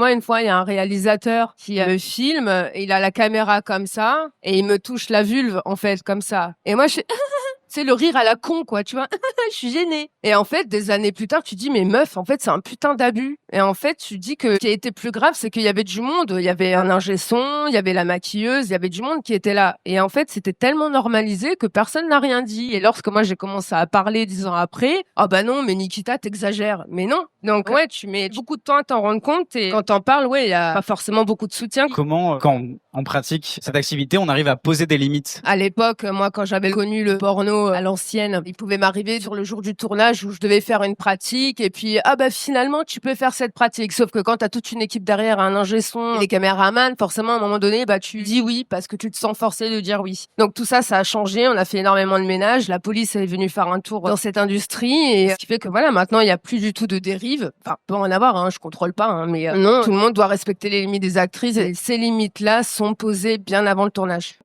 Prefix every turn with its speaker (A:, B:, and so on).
A: Moi, une fois, il y a un réalisateur qui me filme, il a la caméra comme ça, et il me touche la vulve, en fait, comme ça. Et moi, je fais, c'est le rire à la con, quoi, tu vois. Je suis gênée. Et en fait, des années plus tard, tu dis, mais meuf, en fait, c'est un putain d'abus. Et en fait, tu dis que ce qui a été plus grave, c'est qu'il y avait du monde. Il y avait un ingé son, il y avait la maquilleuse, il y avait du monde qui était là. Et en fait, c'était tellement normalisé que personne n'a rien dit. Et lorsque moi, j'ai commencé à parler 10 ans après, ah bah non, mais Nikita, t'exagères. Mais non. Donc, ouais, tu mets beaucoup de temps à t'en rendre compte. Et quand t'en parles, ouais, il y a pas forcément beaucoup de soutien.
B: Comment, quand on pratique cette activité, on arrive à poser des limites?
A: À l'époque, moi, quand j'avais connu le porno à l'ancienne, il pouvait m'arriver sur le jour du tournage où je devais faire une pratique et puis, ah bah finalement, tu peux faire cette pratique. Sauf que quand t'as toute une équipe derrière, un ingé son, et les caméramans, forcément, à un moment donné, bah tu dis oui parce que tu te sens forcé de dire oui. Donc tout ça, ça a changé. On a fait énormément de ménage. La police est venue faire un tour dans cette industrie et ce qui fait que voilà, maintenant, il n'y a plus du tout de dérive. Enfin, peut en avoir, hein, je contrôle pas, hein, mais non, tout le monde doit respecter les limites des actrices et ces limites-là sont posées bien avant le tournage.